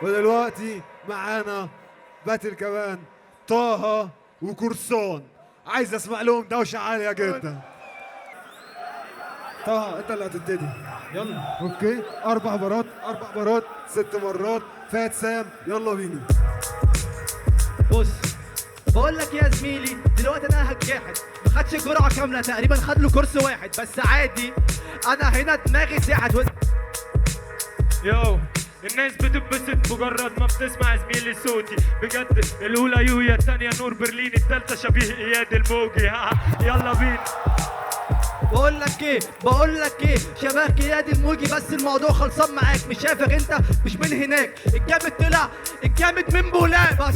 ودلوقتي معانا باتل كمان طه وكرسون. عايز اسمع لهم دوشه عاليه جدا. طه انت اللي هتبتدي. يلا اوكي، 4 مرات 4 مرات 6 مرات. فات سام يلا بينا. بص، بقول لك يا زميلي دلوقتي انا هتجاحد، ما خدش جرعه كامله تقريبا، خد له كورس واحد بس عادي. انا هنا دماغي ساحت يو الناس بتتبسط مجرد ما بتسمع زميلي صوتي بجد. الاولى يويا، الثانيه نور برلين، الثالثه شبيه اياد الموجي. يلا بينا. بقول لك ايه شبهك يا دي الموجي، بس الموضوع خلصان معاك، مش شايفك انت مش من هناك. الجامد طلع الجامد من بولاق بس.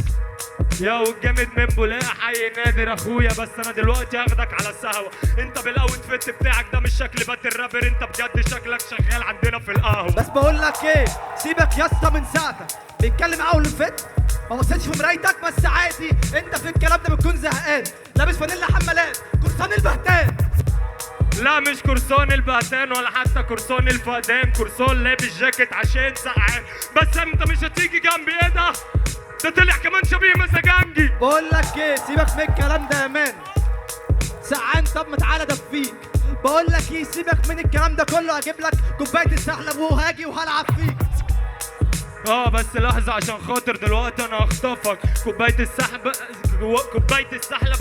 يا الجامد من بولاق، حي نادر اخويا. بس انا دلوقتي هاخدك على السهوه. انت بالاوت فيت بتاعك ده مش شكل باتل رابر، انت بجد شكلك شغال عندنا في القهوه. بس بقول لك ايه، سيبك يا اسطى من ساعتك بيتكلم اول فت، ما بصيتش في مرايتك بس عادي. انت في الكلام ده بتكون زهقان، لابس فانيلا حمالات قرصان البهتان. لا مش كرسون البهتان ولا حتى كرسون الفقدان، كرسون لابس جاكيت عشان سقعان. بس انت مش هتيجي جنبي. ايه ده؟ ده طلع كمان شبيه مزاجنجي. بقول لك ايه، سيبك من الكلام ده يا مان، سقعان طب ما تعالى دفيك. بقول لك ايه، سيبك من الكلام ده كله، هجيب لك كوبايه السحلب وهاجي وهلعب فيك. بس لحظة عشان خاطر دلوقتي انا هخطفك. كوباية السحلب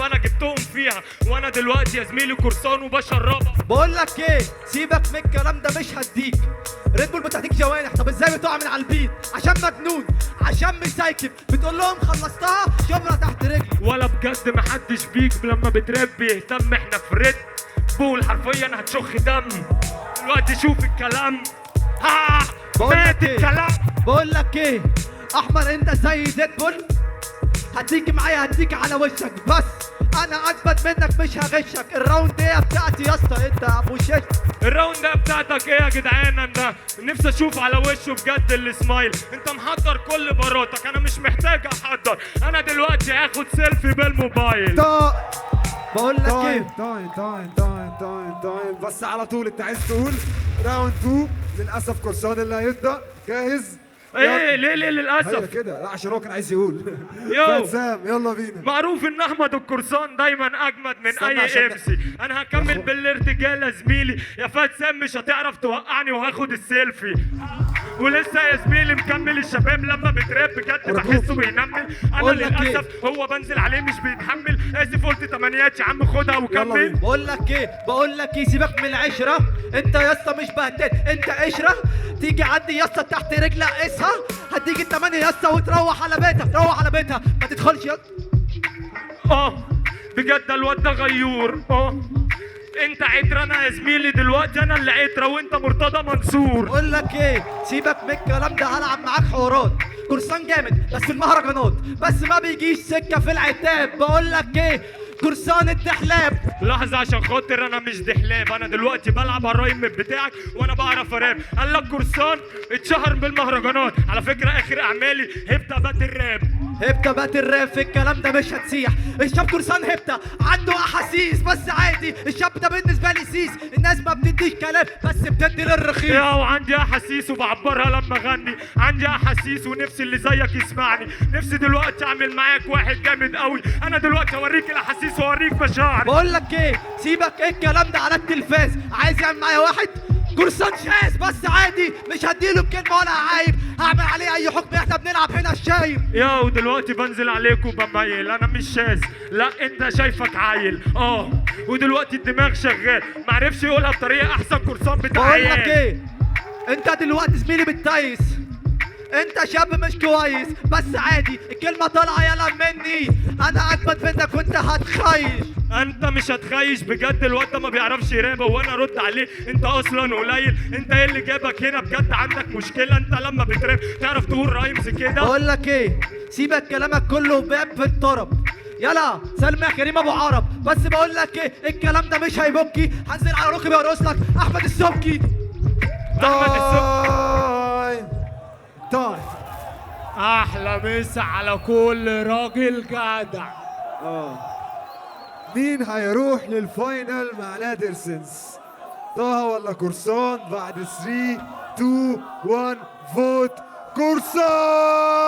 انا جبتهم فيها، وانا دلوقتي يا زميلي كرسان وبشربها. بقول لك ايه، سيبك من الكلام ده مش هديك. ريد بول بتعطيك جوانح، طب ازاي بتقع من على البيت؟ عشان مجنون، عشان مسايكب، بتقول لهم خلصتها شبرا تحت رجلي. ولا بجد محدش بيك لما بتراب بيهتم. احنا في ريد بول حرفيا هتشخ دم. دلوقتي شوف الكلام. بقول لك ايه احمر، انت زي ديد بول، هتيجي معايا هديك على وشك، بس انا اجمد منك مش هغشك. الراوند دي بتاعتي يا اسطى، انت ابو شيش. الراوند ده بتاعتك ايه يا جدعان؟ انا نفسي اشوف على وشه بجد السمايل. انت محضر كل براتك، انا مش محتاج احضر. انا دلوقتي هاخد سيلفي بالموبايل. بقول لك ايه، تايم بس على طول. انت عايز تقول راوند 2. للاسف كرسان اللي هيبدا. جاهز؟ ايه ليه هي للاسف كده، لا عشان هو كان عايز يقول. يو فات سام يلا بينا. معروف ان احمد القرصان دايما اجمد من استنى اي عشان ام سي. انا هكمل بالارتجال يا زميلي. يا فات سام مش هتعرف توقعني وهاخد السيلفي. ولسه يا زميلي مكمل. الشباب لما بتراب بجد بحسه بينمل. انا للاسف هو بنزل عليه مش بيتحمل. اسف قلت تمانيات يا عم، خدها وكمل. بقول لك ايه سيبك من العشره. انت يا اسطى مش بهتان، انت قشره. تيجي عندي يا اسطى تحت رجلي اقيسها، هتيجي التمانية يا اسطى وتروح على بيتها، تروح على بيتها، ما تدخلش يا بجد الواد ده غيور. انت عترة، انا يا زميلي دلوقتي انا اللي عترة وانت مرتضى منصور. بقول لك ايه، سيبك من الكلام ده، هلعب معاك حوارات. كرسان جامد بس في المهرجانات، بس ما بيجيش سكه في العتاب. بقول لك ايه، كرسان الدحلاب. لحظة عشان خاطر انا مش دحلاب، انا دلوقتي بلعب على الرايم بتاعك وانا بعرف اراب. قال لك كرسان اتشهر بالمهرجانات. على فكرة اخر اعمالي هبتة باتل راب. هبتة باتل راب، في الكلام ده مش هتسيح. الشاب كرسان هبتة عنده احاسيس بس عادي. الشاب ده بالنسبة لي سيس، الناس ما بتديش كلام بس بتدي للرخيص. يا وعندي احاسيس وبعبرها لما اغني. عندي احاسيس ونفسي اللي زيك يسمعني. نفسي دلوقتي اعمل معاك واحد جامد قوي. انا دلوقتي اوريك الاحاسيس واوريك مشاعر. بقول لك ايه، سيبك ايه الكلام ده على التلفاز. عايز يعمل معايا واحد كرسان شاذ بس عادي، مش هديله بكلمه ولا عايب، هعمل عليه اي حكم. احنا بنلعب هنا الشايب. يا ودلوقتي بنزل عليك وبميل. انا مش شاذ، لا انت شايفك عيل. ودلوقتي الدماغ شغال، معرفش يقولها بطريقه احسن. كرسان بتاع بقول لك ايه، انت دلوقتي زميلي بتتايس، انت شاب مش كويس بس عادي. الكلمه طالعه يلا مني، انا اجمد منك وانت هتخيش. انت مش هتخيش بجد. الواد ده ما بيعرفش يراب وانا ارد عليه. انت اصلا قليل. انت ايه اللي جابك هنا؟ بجد عندك مشكله. انت لما بتراب تعرف تقول رايمز كده؟ بقول لك ايه، سيبك كلامك كله باب في الطرب. يلا سلم يا كريم ابو عرب. بس بقول لك ايه، الكلام ده مش هيبكي. هنزل على ركبي وارقص لك احمد السبكي. تايم. احلى مسا على كل راجل جدع. مين هيروح للفاينل مع نادر سنس؟ طه ولا كرسان؟ بعد 3 2 1 فوت. قرصان.